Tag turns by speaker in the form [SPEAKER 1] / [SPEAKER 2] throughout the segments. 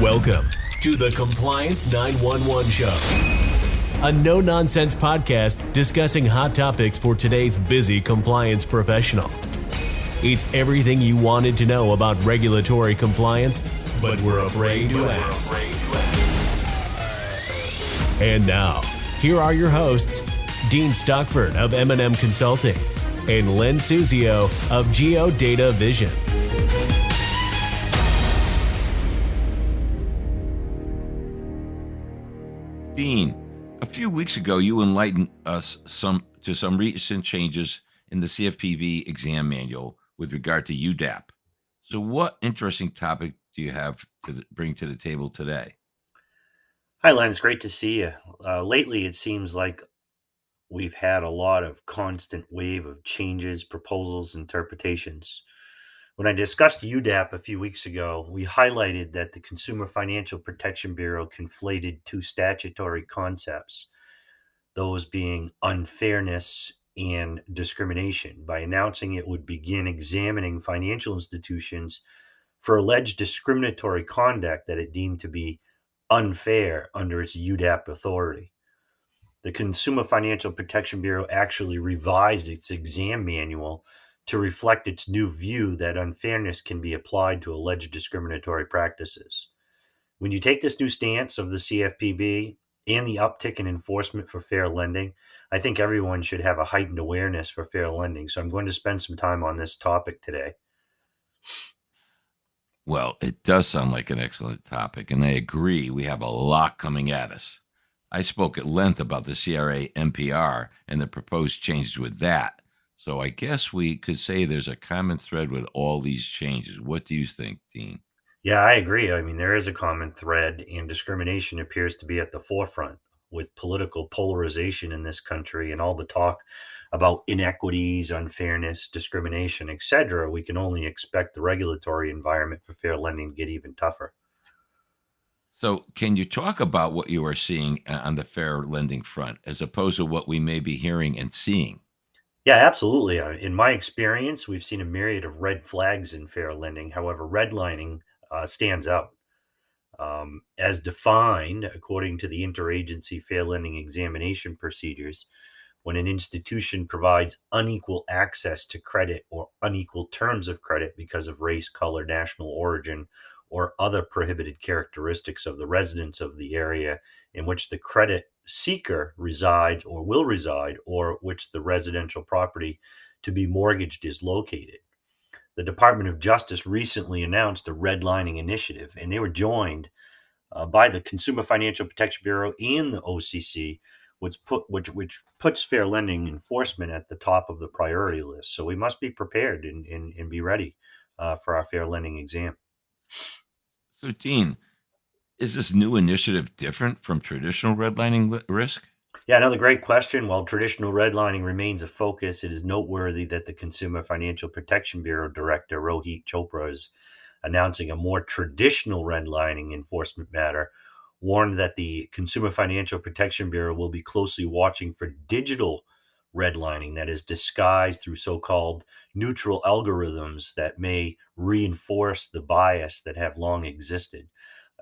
[SPEAKER 1] Welcome to the Compliance 911 Show, a no-nonsense podcast discussing hot topics for today's busy compliance professional. It's everything you wanted to know about regulatory compliance, but we're afraid to ask. And now, here are your hosts, Dean Stockford of M&M Consulting and Len Suzio of GeoData Vision.
[SPEAKER 2] Dean, a few weeks ago, you enlightened us to some recent changes in the CFPB exam manual with regard to UDAP. So what interesting topic do you have to bring to the table today?
[SPEAKER 3] Hi, Len. It's great to see you. Lately, it seems like we've had a lot of constant wave of changes, proposals, interpretations. When I discussed UDAP a few weeks ago, we highlighted that the Consumer Financial Protection Bureau conflated two statutory concepts, those being unfairness and discrimination, by announcing it would begin examining financial institutions for alleged discriminatory conduct that it deemed to be unfair under its UDAP authority. The Consumer Financial Protection Bureau actually revised its exam manual to reflect its new view that unfairness can be applied to alleged discriminatory practices. When you take this new stance of the CFPB and the uptick in enforcement for fair lending, I think everyone should have a heightened awareness for fair lending. So I'm going to spend some time on this topic today.
[SPEAKER 2] Well, it does sound like an excellent topic, and I agree we have a lot coming at us. I spoke at length about the CRA NPR and the proposed changes with that. So I guess we could say there's a common thread with all these changes. What do you think, Dean?
[SPEAKER 3] Yeah, I agree. I mean, there is a common thread, and discrimination appears to be at the forefront with political polarization in this country and all the talk about inequities, unfairness, discrimination, etc. We can only expect the regulatory environment for fair lending to get even tougher.
[SPEAKER 2] So can you talk about what you are seeing on the fair lending front as opposed to what we may be hearing and seeing?
[SPEAKER 3] Yeah, absolutely. In my experience, we've seen a myriad of red flags in fair lending. However, redlining stands out. As defined according to the interagency fair lending examination procedures, when an institution provides unequal access to credit or unequal terms of credit because of race, color, national origin, or other prohibited characteristics of the residents of the area in which the credit seeker resides or will reside, or which the residential property to be mortgaged is located. The Department of Justice recently announced a redlining initiative, and they were joined by the Consumer Financial Protection Bureau and the OCC, which puts fair lending enforcement at the top of the priority list. So we must be prepared and be ready for our fair lending exam.
[SPEAKER 2] So, Dean, is this new initiative different from traditional redlining risk?
[SPEAKER 3] Yeah, another great question. While traditional redlining remains a focus, it is noteworthy that the Consumer Financial Protection Bureau Director Rohit Chopra is announcing a more traditional redlining enforcement matter, warned that the Consumer Financial Protection Bureau will be closely watching for digital redlining that is disguised through so-called neutral algorithms that may reinforce the bias that have long existed.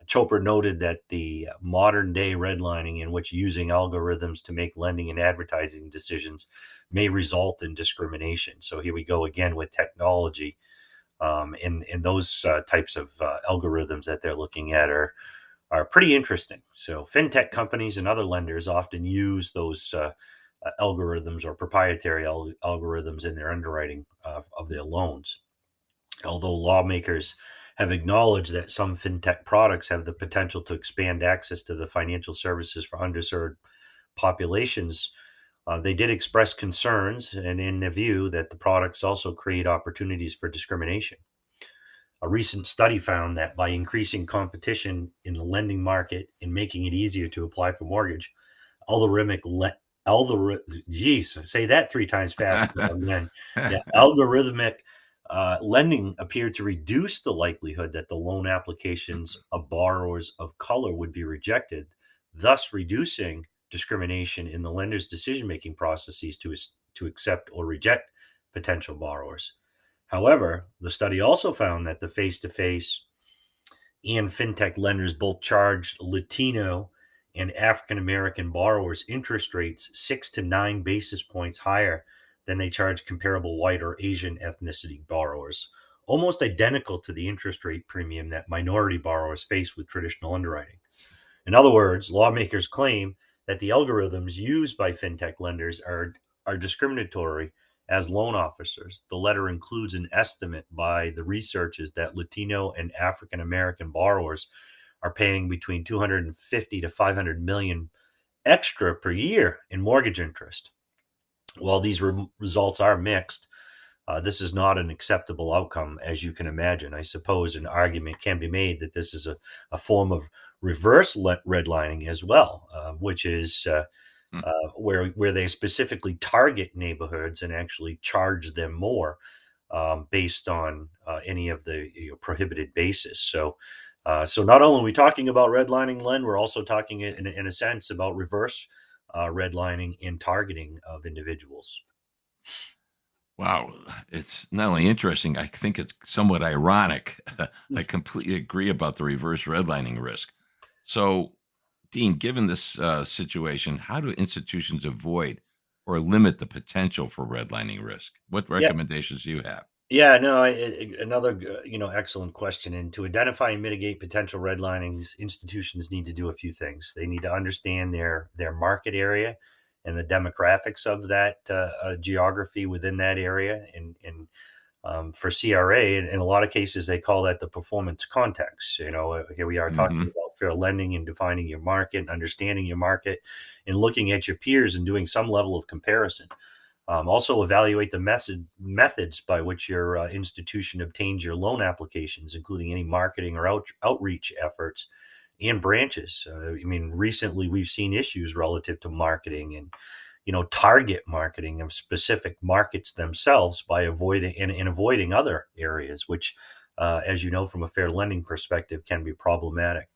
[SPEAKER 3] Chopra noted that the modern day redlining, in which using algorithms to make lending and advertising decisions, may result in discrimination. So here we go again with technology. And those types of algorithms that they're looking at are pretty interesting. So fintech companies and other lenders often use those algorithms or proprietary algorithms in their underwriting of their loans. Although lawmakers have acknowledged that some fintech products have the potential to expand access to the financial services for underserved populations, they did express concerns and in their view that the products also create opportunities for discrimination. A recent study found that by increasing competition in the lending market and making it easier to apply for mortgage, algorithmic say that three times fast again. Yeah, algorithmic lending appeared to reduce the likelihood that the loan applications of borrowers of color would be rejected, thus reducing discrimination in the lender's decision-making processes to accept or reject potential borrowers. However, the study also found that the face-to-face and fintech lenders both charged Latino and African American borrowers interest rates 6 to 9 basis points higher than they charge comparable white or Asian ethnicity borrowers, almost identical to the interest rate premium that minority borrowers face with traditional underwriting. In other words, lawmakers claim that the algorithms used by fintech lenders are discriminatory as loan officers. The letter includes an estimate by the researchers that Latino and African American borrowers are paying between 250 to 500 million extra per year in mortgage interest. While these results are mixed, this is not an acceptable outcome, as you can imagine. I suppose an argument can be made that this is a form of reverse redlining as well, which is where they specifically target neighborhoods and actually charge them more based on any of the prohibited basis. So not only are we talking about redlining, Len, we're also talking in a sense about reverse redlining and targeting of individuals.
[SPEAKER 2] Wow, it's not only interesting, I think it's somewhat ironic. I completely agree about the reverse redlining risk. So, Dean, given this situation, how do institutions avoid or limit the potential for redlining risk? What
[SPEAKER 3] Yeah,
[SPEAKER 2] recommendations do you have?
[SPEAKER 3] yeah, no, another excellent question. And to identify and mitigate potential redlinings, institutions need to do a few things. They need to understand their market area and the demographics of that geography within that area. And for CRA, in a lot of cases, they call that the performance context. Here we are talking
[SPEAKER 2] Hmm.
[SPEAKER 3] about fair lending and defining your market, and understanding your market, and looking at your peers and doing some level of comparison. Also, evaluate the methods by which your institution obtains your loan applications, including any marketing or outreach efforts and branches. I mean, recently we've seen issues relative to marketing and target marketing of specific markets themselves by avoiding other areas, which, as you know, from a fair lending perspective, can be problematic.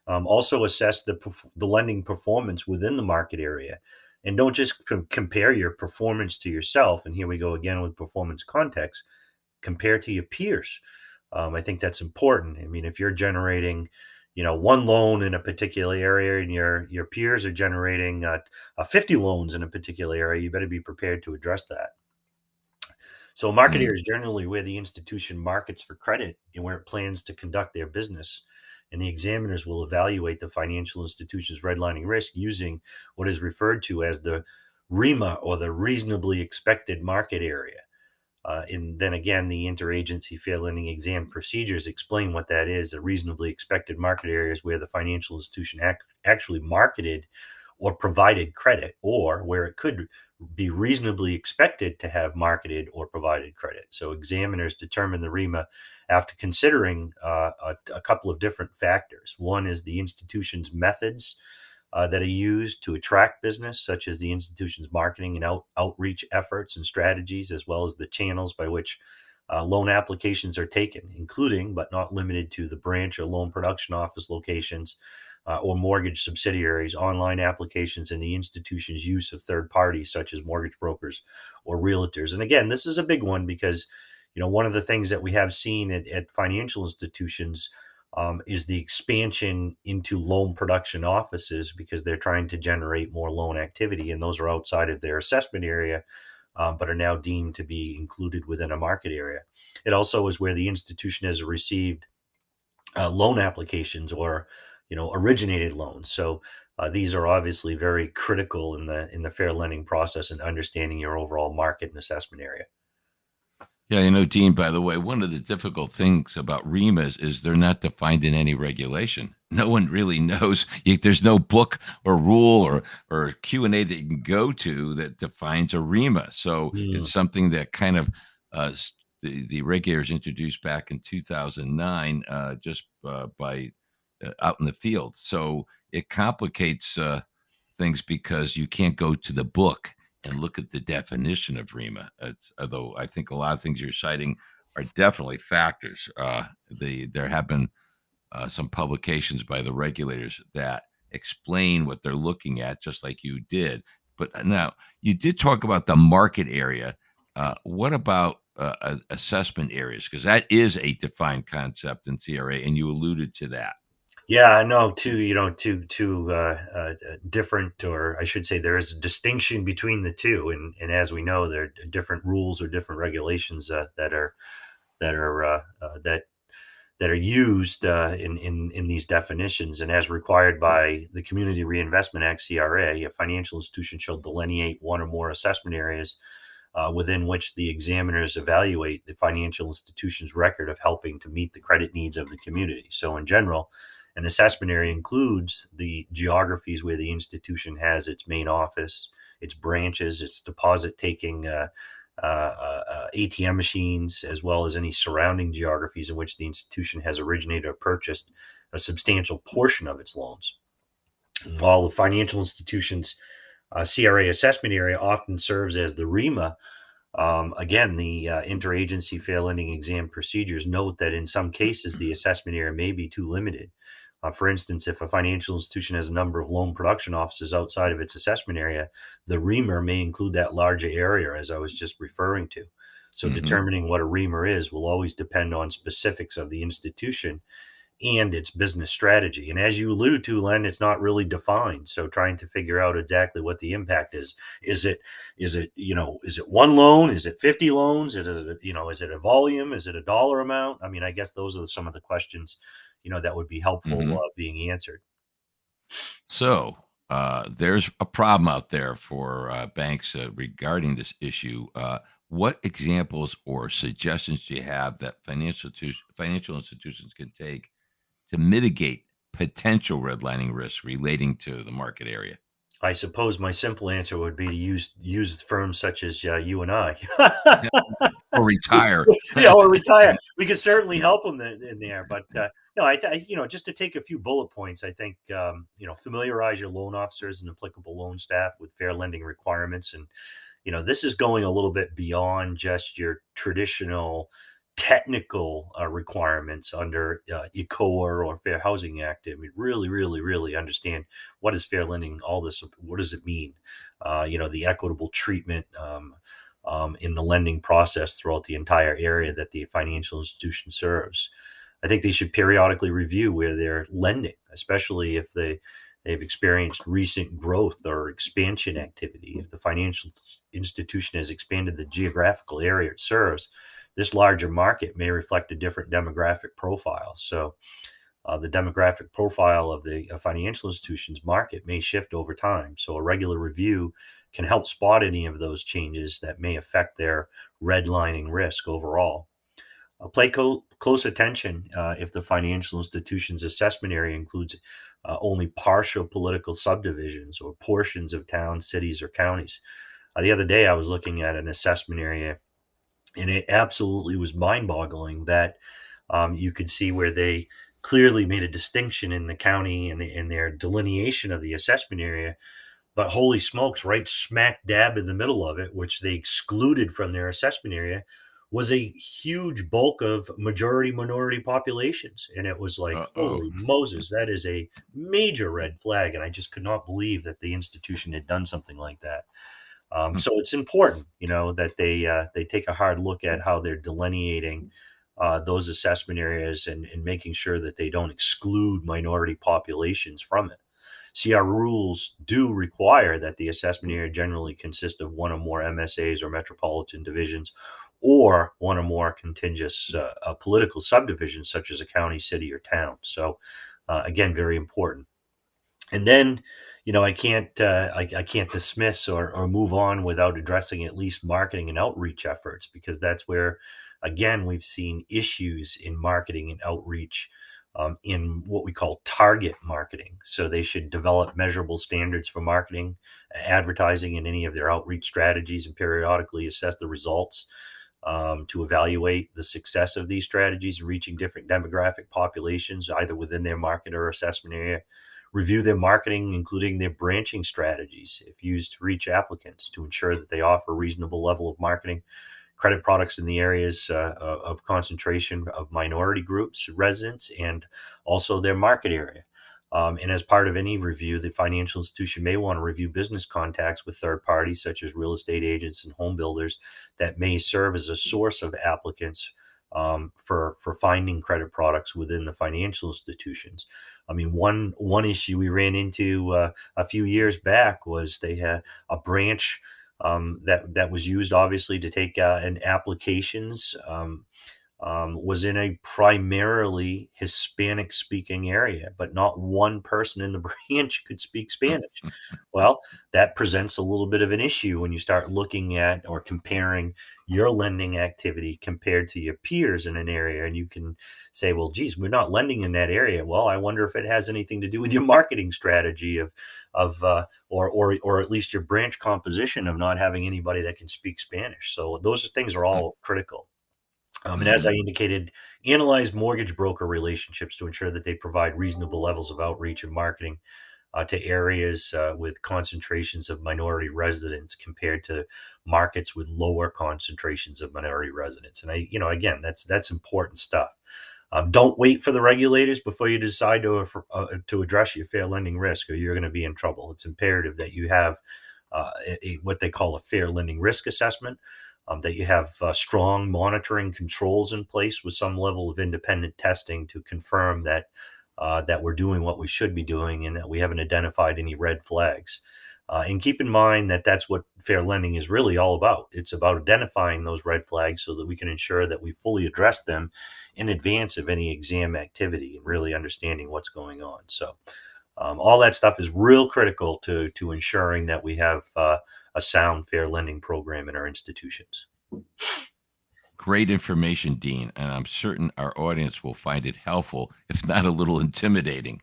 [SPEAKER 3] Also, assess the lending performance within the market area, and don't just compare your performance to yourself. And here we go again with performance context. Compare to your peers. I think that's important. I mean, if you're generating, one loan in a particular area, and your peers are generating 50 loans in a particular area, you better be prepared to address that. So, a market area is generally where the institution markets for credit and where it plans to conduct their business. And the examiners will evaluate the financial institution's redlining risk using what is referred to as the REMA, or the reasonably expected market area. And then again, the interagency fair lending exam procedures explain what that is. A reasonably expected market area is where the financial institution actually marketed or provided credit, or where it could be reasonably expected to have marketed or provided credit. So examiners determine the REMA after considering a couple of different factors. One is the institution's methods that are used to attract business, such as the institution's marketing and outreach efforts and strategies, as well as the channels by which loan applications are taken, including but not limited to the branch or loan production office locations or mortgage subsidiaries, online applications, and the institution's use of third parties such as mortgage brokers or realtors. And again, this is a big one because one of the things that we have seen at financial institutions is the expansion into loan production offices, because they're trying to generate more loan activity, and those are outside of their assessment area, but are now deemed to be included within a market area. It also is where the institution has received loan applications or originated loans. So these are obviously very critical in the fair lending process and understanding your overall market and assessment area.
[SPEAKER 2] Yeah, Dean, by the way, one of the difficult things about REMAs is they're not defined in any regulation. No one really knows. There's no book or rule or Q&A that you can go to that defines a REMA. So
[SPEAKER 3] Mm.
[SPEAKER 2] it's something that kind of the regulators introduced back in 2009 just by out in the field. So it complicates things because you can't go to the book and look at the definition of REMA. Although I think a lot of things you're citing are definitely factors. There have been some publications by the regulators that explain what they're looking at, just like you did. But now you did talk about the market area. What about assessment areas? Because that is a defined concept in CRA, and you alluded to that.
[SPEAKER 3] Yeah, I know two different, or I should say, there is a distinction between the two, and as we know, there are different rules or different regulations that are that are used in these definitions. And as required by the Community Reinvestment Act (CRA), a financial institution shall delineate one or more assessment areas within which the examiners evaluate the financial institution's record of helping to meet the credit needs of the community. So, in general, an assessment area includes the geographies where the institution has its main office, its branches, its deposit taking ATM machines, as well as any surrounding geographies in which the institution has originated or purchased a substantial portion of its loans. While the financial institution's CRA assessment area often serves as the REMA, again, the interagency fair lending exam procedures note that in some cases the assessment area may be too limited. For instance, if a financial institution has a number of loan production offices outside of its assessment area, the REMER may include that larger area, as I was just referring to. So, determining what a REMER is will always depend on specifics of the institution and its business strategy. And as you alluded to, Len, it's not really defined. So trying to figure out exactly what the impact is it one loan? Is it 50 loans? Is it a volume? Is it a dollar amount? I mean, I guess those are some of the questions, that would be helpful being answered.
[SPEAKER 2] So there's a problem out there for banks regarding this issue. What examples or suggestions do you have that financial institutions can take to mitigate potential redlining risks relating to the market area?
[SPEAKER 3] I suppose my simple answer would be to use firms such as you and I.
[SPEAKER 2] Or retire.
[SPEAKER 3] Or retire. We could certainly help them in there, but no, just to take a few bullet points, I think familiarize your loan officers and applicable loan staff with fair lending requirements, and this is going a little bit beyond just your traditional technical requirements under ECOA or Fair Housing Act. I mean, really understand what is fair lending, all this, what does it mean? The equitable treatment in the lending process throughout the entire area that the financial institution serves. I think they should periodically review where they're lending, especially if they've experienced recent growth or expansion activity. If the financial institution has expanded the geographical area it serves, this larger market may reflect a different demographic profile. So the demographic profile of the financial institution's market may shift over time. So a regular review can help spot any of those changes that may affect their redlining risk overall. Pay close attention if the financial institution's assessment area includes only partial political subdivisions or portions of towns, cities, or counties. The other day, I was looking at an assessment area, and it absolutely was mind-boggling that you could see where they clearly made a distinction in the county and in their delineation of the assessment area. But holy smokes, right smack dab in the middle of it, which they excluded from their assessment area, was a huge bulk of majority minority populations. And it was like,
[SPEAKER 2] Uh-oh.
[SPEAKER 3] holy Moses, that is a major red flag. And I just could not believe that the institution had done something like that. So it's important, that they take a hard look at how they're delineating those assessment areas and making sure that they don't exclude minority populations from it. See, our rules do require that the assessment area generally consist of one or more MSAs or metropolitan divisions, or one or more contiguous political subdivisions, such as a county, city, or town. So, again, very important. And then, I can't dismiss or move on without addressing at least marketing and outreach efforts, because that's where, again, we've seen issues in marketing and outreach in what we call target marketing. So they should develop measurable standards for marketing, advertising, and any of their outreach strategies, and periodically assess the results to evaluate the success of these strategies in reaching different demographic populations, either within their market or assessment area. Review their marketing, including their branching strategies, if used to reach applicants, to ensure that they offer a reasonable level of marketing credit products in the areas of concentration of minority groups, residents, and also their market area. And as part of any review, the financial institution may want to review business contacts with third parties, such as real estate agents and home builders, that may serve as a source of applicants for finding credit products within the financial institutions. I mean, one issue we ran into a few years back was they had a branch that was used obviously to take in applications. Was in a primarily Hispanic speaking area, but not one person in the branch could speak Spanish. Well, that presents a little bit of an issue when you start looking at or comparing your lending activity compared to your peers in an area. And you can say, well, geez, we're not lending in that area. Well, I wonder if it has anything to do with your marketing strategy or at least your branch composition of not having anybody that can speak Spanish. So those things are all critical. And as I indicated, analyze mortgage broker relationships to ensure that they provide reasonable levels of outreach and marketing to areas with concentrations of minority residents compared to markets with lower concentrations of minority residents. And again, that's important stuff. Don't wait for the regulators before you decide to address your fair lending risk, or you're going to be in trouble. It's imperative that you have what they call a fair lending risk assessment. That you have strong monitoring controls in place with some level of independent testing to confirm that we're doing what we should be doing and that we haven't identified any red flags. And keep in mind that that's what fair lending is really all about. It's about identifying those red flags so that we can ensure that we fully address them in advance of any exam activity and really understanding what's going on. So all that stuff is real critical to ensuring that we have a sound fair lending program in our institutions.
[SPEAKER 2] Great information, Dean, and I'm certain our audience will find it helpful, if not a little intimidating.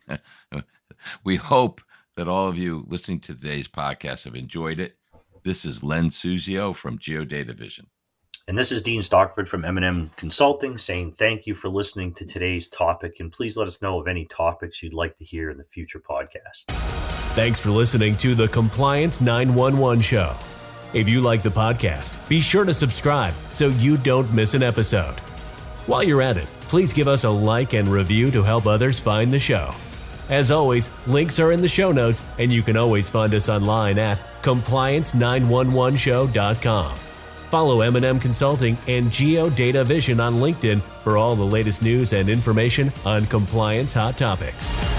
[SPEAKER 2] We hope that all of you listening to today's podcast have enjoyed it. This is Len Suzio from Geodata Vision.
[SPEAKER 3] And this is Dean Stockford from M&M Consulting saying thank you for listening to today's topic, and please let us know of any topics you'd like to hear in the future podcast.
[SPEAKER 1] Thanks for listening to the Compliance 911 Show. If you like the podcast, be sure to subscribe so you don't miss an episode. While you're at it, please give us a like and review to help others find the show. As always, links are in the show notes, and you can always find us online at compliance911show.com. Follow M&M Consulting and Geodata Vision on LinkedIn for all the latest news and information on compliance hot topics.